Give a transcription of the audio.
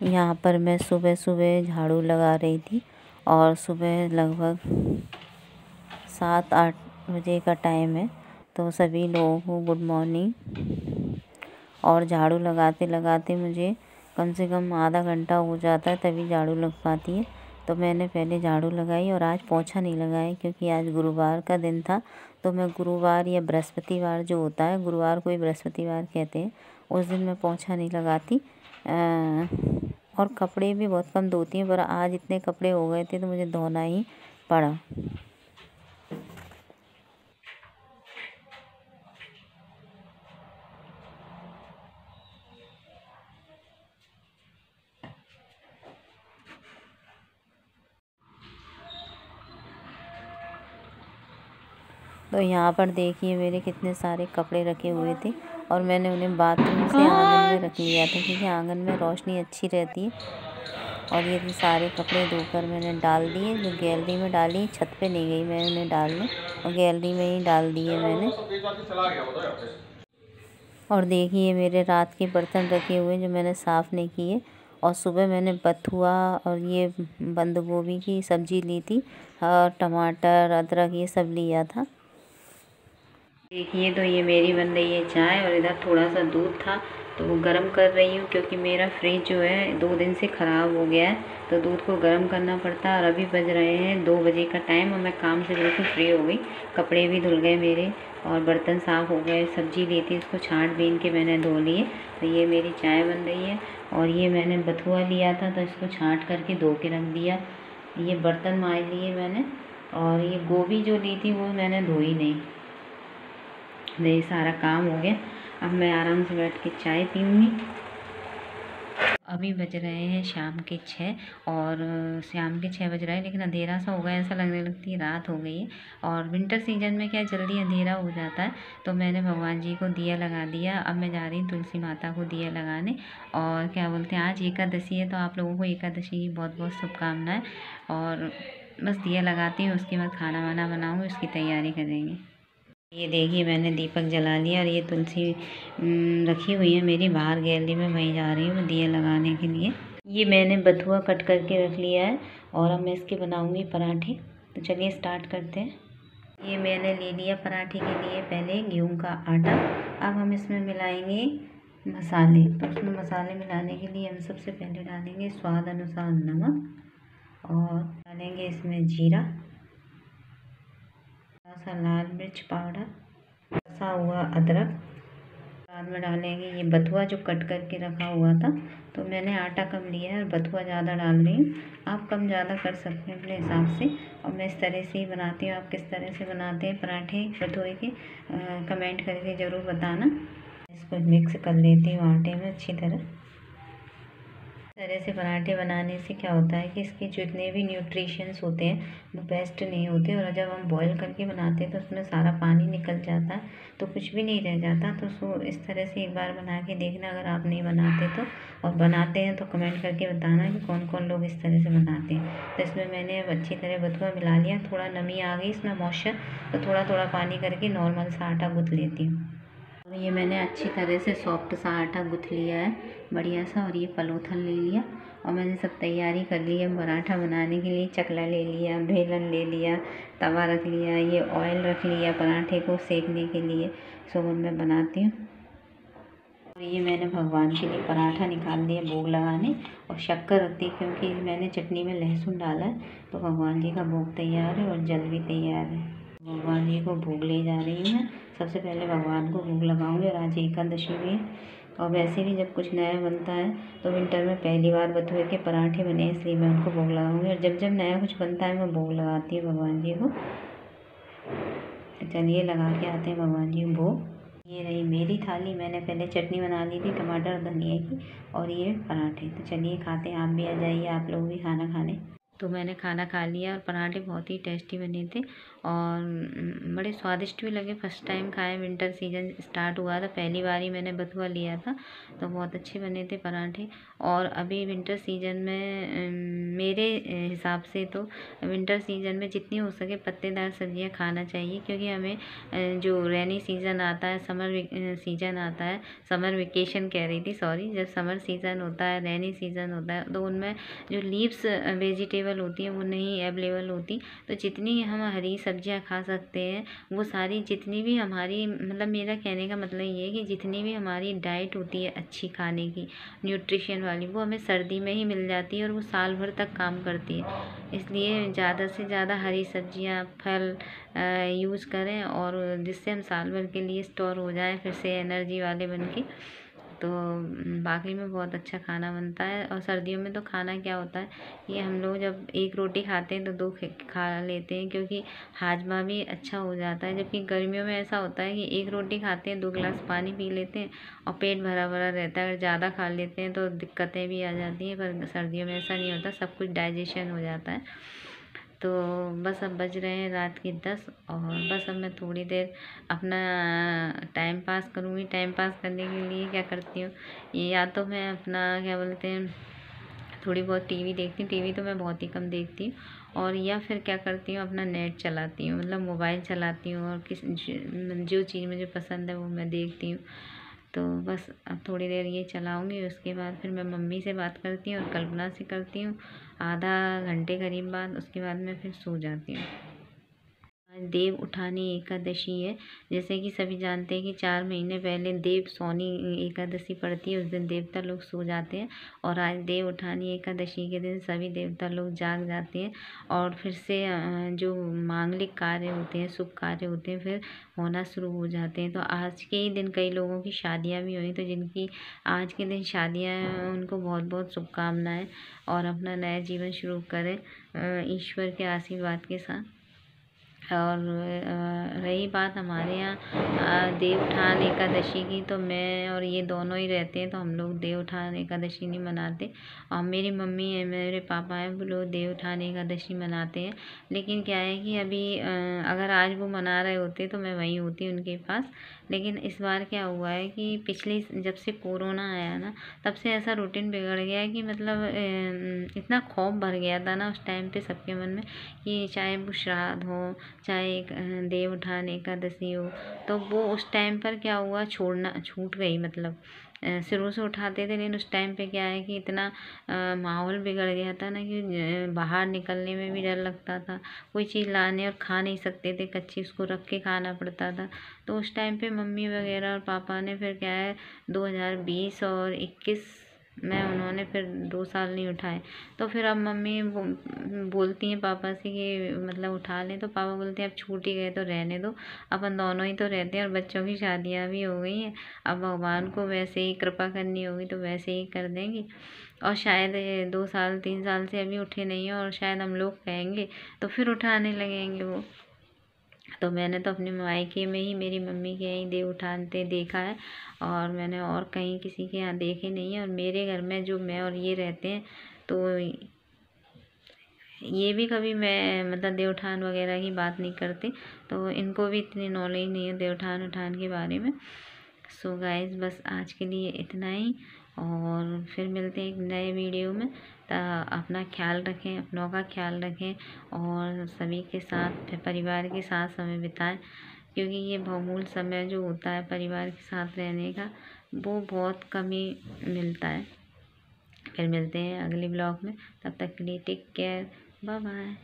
यहाँ पर मैं सुबह सुबह झाड़ू लगा रही थी और सुबह लगभग 7-8 बजे का टाइम है। तो सभी लोगों को गुड मॉर्निंग। और झाड़ू लगाते लगाते मुझे कम से कम आधा घंटा हो जाता है, तभी झाड़ू लग पाती है। तो मैंने पहले झाड़ू लगाई और आज पोंछा नहीं लगाया क्योंकि आज गुरुवार का दिन था। तो मैं गुरुवार या बृहस्पतिवार जो होता है, गुरुवार को ही बृहस्पतिवार कहते हैं, उस दिन मैं पोंछा नहीं लगाती। और कपड़े भी बहुत कम धोती हैं, पर आज इतने कपड़े हो गए थे तो मुझे धोना ही पड़ा। तो यहाँ पर देखिए मेरे कितने सारे कपड़े रखे हुए थे और मैंने उन्हें बाथरूम से आंगन में रख लिया था क्योंकि आंगन में रोशनी अच्छी रहती है। और ये सारे कपड़े धोकर मैंने डाल दिए, जो गैलरी में डाली, छत पे नहीं गई मैं उन्हें डालने, और गैलरी में ही डाल दिए मैंने। और देखिए मेरे रात के बर्तन रखे हुए जो मैंने साफ़ नहीं किए। और सुबह मैंने बथुआ और ये बंद गोभी की सब्ज़ी ली थी और टमाटर अदरक ये सब लिया था। देखिए तो ये मेरी बन रही है चाय और इधर थोड़ा सा दूध था तो वो गर्म कर रही हूँ क्योंकि मेरा फ्रिज जो है 2 दिन से ख़राब हो गया है, तो दूध को गर्म करना पड़ता है। और अभी बज रहे हैं 2 बजे का टाइम और मैं काम से बिल्कुल फ्री हो गई। कपड़े भी धुल गए मेरे और बर्तन साफ़ हो गए। सब्ज़ी ली थी, इसको छाँट बीन के मैंने धो लिए। तो ये मेरी चाय बन रही है। और ये मैंने बथुआ लिया था तो इसको छाँट करके धो के रख दिया। ये बर्तन माँज लिए मैंने। और ये गोभी जो ली थी वो मैंने धोई नहीं। ये सारा काम हो गया। अब मैं आराम से बैठ के चाय पीऊँगी। अभी बज रहे हैं शाम के 6 और शाम के 6 बज रहे हैं, लेकिन अंधेरा सा हो गया, ऐसा लगने लगती है रात हो गई है। और विंटर सीजन में क्या जल्दी अंधेरा हो जाता है। तो मैंने भगवान जी को दिया लगा दिया। अब मैं जा रही हूँ तुलसी माता को दिया लगाने। और क्या बोलते हैं, आज एकादशी है तो आप लोगों को एकादशी की बहुत बहुत शुभकामनाएँ। और बस दिया लगाती हूँ, उसके बाद खाना वाना बनाऊँगी, उसकी तैयारी करेंगे। ये देखिए मैंने दीपक जला लिया और ये तुलसी रखी हुई है मेरी बाहर गैलरी में, वहीं जा रही हूँ दिया लगाने के लिए। ये मैंने बथुआ कट करके रख लिया है और अब मैं इसके बनाऊँगी पराठे। तो चलिए स्टार्ट करते हैं। ये मैंने ले लिया पराठे के लिए पहले गेहूँ का आटा। अब हम इसमें मिलाएंगे मसाले। तो उसमें मसाले मिलाने के लिए हम सबसे पहले डालेंगे स्वाद अनुसार नमक और डालेंगे इसमें जीरा, सा लाल मिर्च पाउडर, कसा हुआ अदरक। बाद में डालेंगे ये बथुआ जो कट करके रखा हुआ था। तो मैंने आटा कम लिया है और बथुआ ज़्यादा डाल रही हूँ। आप कम ज़्यादा कर सकते हैं अपने हिसाब से। और मैं इस तरह से ही बनाती हूँ। आप किस तरह से बनाते हैं पराठे बथुए के कमेंट करके ज़रूर बताना। इसको मिक्स कर लेती हूँ आटे में अच्छी तरह। तरह से पराठे बनाने से क्या होता है कि इसके जितने भी न्यूट्रिशंस होते हैं वो बेस्ट नहीं होते। और जब हम बॉईल करके बनाते हैं तो उसमें सारा पानी निकल जाता है, तो कुछ भी नहीं रह जाता। तो उसको इस तरह से एक बार बना के देखना अगर आप नहीं बनाते तो। और बनाते हैं तो कमेंट करके बताना कि कौन कौन लोग इस तरह से बनाते हैं। तो इसमें मैंने अब अच्छी तरह बथुआ मिला लिया। थोड़ा नमी आ गई इसमें मॉइस्चर, तो थोड़ा थोड़ा पानी करके नॉर्मल सा आटा गूँथ लेती हूँ। और ये मैंने अच्छी तरह से सॉफ्ट सा आटा गूँथ लिया है बढ़िया सा। और ये पलोथन ले लिया और मैंने सब तैयारी कर ली है पराठा बनाने के लिए। चकला ले लिया, बेलन ले लिया, तवा रख लिया, ये ऑयल रख लिया पराठे को सेकने के लिए। सो मैं बनाती हूँ। और ये मैंने भगवान के लिए पराठा निकाल दिया भोग लगाने। और शक्कर रखती क्योंकि मैंने चटनी में लहसुन डाला है। तो भगवान जी का भोग तैयार है और जल भी तैयार है। भगवान जी को भोग ले जा रही हूँ। सबसे पहले भगवान को भोग लगाऊंगी और आज एकादशी भी है। और वैसे भी जब कुछ नया बनता है तो विंटर में पहली बार बथुए के पराठे बने, इसलिए मैं उनको भोग लगाऊंगी। और जब जब नया कुछ बनता है मैं भोग लगाती हूँ भगवान जी को। तो चलिए लगा के आते हैं भगवान जी को भोग। ये रही मेरी थाली। मैंने पहले चटनी बना ली थी टमाटर और धनिया की, और ये पराठे। तो चलिए खाते हैं, आप भी आ जाइए आप लोग भी खाना खाने। तो मैंने खाना खा लिया और पराठे बहुत ही टेस्टी बने थे। और बड़े स्वादिष्ट भी लगे। फर्स्ट टाइम खाए, विंटर सीजन स्टार्ट हुआ था, पहली बार ही मैंने बथुआ लिया था, तो बहुत अच्छे बने थे पराठे। और अभी विंटर सीजन में मेरे हिसाब से तो विंटर सीजन में जितनी हो सके पत्तेदार सब्जियां खाना चाहिए, क्योंकि हमें जो रेनी सीज़न आता है, सीज़न आता है, समर वेकेशन कह रही थी, सॉरी, जब समर सीज़न होता है, रेनी सीज़न होता है, तो उनमें जो लीव्स वेजिटेबल होती हैं वो नहीं अवेलेबल होती। तो जितनी हम हरी सब्जियां खा सकते हैं वो सारी, जितनी भी हमारी, मतलब मेरा कहने का मतलब ये है कि जितनी भी हमारी डाइट होती है अच्छी खाने की, न्यूट्रिशन वाली, वो हमें सर्दी में ही मिल जाती है और वो साल भर तक काम करती है। इसलिए ज़्यादा से ज़्यादा हरी सब्जियां, फल यूज़ करें, और जिससे हम साल भर के लिए स्टोर हो जाएं फिर से एनर्जी वाले बन के। तो बाकी में बहुत अच्छा खाना बनता है। और सर्दियों में तो खाना क्या होता है, ये हम लोग जब एक रोटी खाते हैं तो दो खा लेते हैं, क्योंकि हाजमा भी अच्छा हो जाता है। जबकि गर्मियों में ऐसा होता है कि एक रोटी खाते हैं, 2 गिलास पानी पी लेते हैं और पेट भरा भरा रहता है। अगर ज़्यादा खा लेते हैं तो दिक्कतें भी आ जाती हैं, पर सर्दियों में ऐसा नहीं होता, सब कुछ डाइजेशन हो जाता है। तो बस अब बज रहे हैं रात के 10, और बस अब मैं थोड़ी देर अपना टाइम पास करूँगी। टाइम पास करने के लिए क्या करती हूँ, ये या तो मैं अपना क्या बोलते हैं, थोड़ी बहुत टीवी देखती हूँ, टीवी तो मैं बहुत ही कम देखती हूँ, और या फिर क्या करती हूँ, अपना नेट चलाती हूँ, मतलब मोबाइल चलाती हूँ, और जो चीज़ मुझे पसंद है वो मैं देखती हूँ। तो बस अब थोड़ी देर ये चलाऊँगी, उसके बाद फिर मैं मम्मी से बात करती हूँ और कल्पना से करती हूँ आधा घंटे करीब बाद, उसके बाद मैं फिर सो जाती हूँ। आज देव उठानी एकादशी है। जैसे कि सभी जानते हैं कि 4 महीने पहले देव सौनी एकादशी पड़ती है, उस दिन देवता लोग सो जाते हैं, और आज देव उठानी एकादशी के दिन सभी देवता लोग जाग जाते हैं, और फिर से जो मांगलिक कार्य होते हैं, शुभ कार्य होते हैं, फिर होना शुरू हो जाते हैं। तो आज के ही दिन कई लोगों की शादियाँ भी हुई, तो जिनकी आज के दिन शादियाँ हैं उनको बहुत बहुत शुभकामनाएँ, और अपना नया जीवन शुरू करें ईश्वर के आशीर्वाद के साथ। और रही बात हमारे यहाँ देवउठान एकादशी की, तो मैं और ये दोनों ही रहते हैं, तो हम लोग देवउठान एकादशी नहीं मनाते। और मेरी मम्मी है, मेरे पापा हैं, वो लोग देवउठान एकादशी मनाते हैं। लेकिन क्या है कि अभी अगर आज वो मना रहे होते तो मैं वहीं होती उनके पास। लेकिन इस बार क्या हुआ है कि पिछली, जब से कोरोना आया ना, तब से ऐसा रूटीन बिगड़ गया है कि मतलब इतना खौफ भर गया था ना उस टाइम पे सबके मन में, कि चाहे वो श्राद्ध हो, चाहे एक देवउठान एकादशी हो, तो वो उस टाइम पर क्या हुआ, छूट गई। मतलब शुरू से उठाते थे, लेकिन उस टाइम पे क्या है कि इतना माहौल बिगड़ गया था ना कि बाहर निकलने में भी डर लगता था, कोई चीज़ लाने और खा नहीं सकते थे, कच्ची उसको रख के खाना पड़ता था। तो उस टाइम पे मम्मी वगैरह और पापा ने फिर क्या है 2020 और 21 में उन्होंने फिर 2 साल नहीं उठाए। तो फिर अब मम्मी बोलती हैं पापा से कि मतलब उठा लें, तो पापा बोलते हैं अब छूट ही गए तो रहने दो, अपन दोनों ही तो रहते हैं, और बच्चों की शादियां भी हो गई हैं, अब भगवान को वैसे ही कृपा करनी होगी तो वैसे ही कर देंगे। और शायद 2 साल 3 साल से अभी उठे नहीं हैं, और शायद हम लोग कहेंगे तो फिर उठाने लगेंगे वो। तो मैंने तो अपने मायके में ही मेरी मम्मी के यहीं देव उठाते देखा है, और मैंने और कहीं किसी के यहाँ देखे नहीं है। और मेरे घर में जो मैं और ये रहते हैं, तो ये भी कभी मैं मतलब देवउठान वगैरह की बात नहीं करते, तो इनको भी इतनी नॉलेज नहीं है देवउठान उठान के बारे में। सो गाइस, बस आज के लिए इतना ही, और फिर मिलते हैं एक नए वीडियो में। तो अपना ख्याल रखें, अपनों का ख्याल रखें, और सभी के साथ, परिवार के साथ समय बिताएं, क्योंकि ये बहुमूल्य समय जो होता है परिवार के साथ रहने का, वो बहुत कम ही मिलता है। फिर मिलते हैं अगले ब्लॉग में, तब तक के लिए टेक केयर, बाय बाय।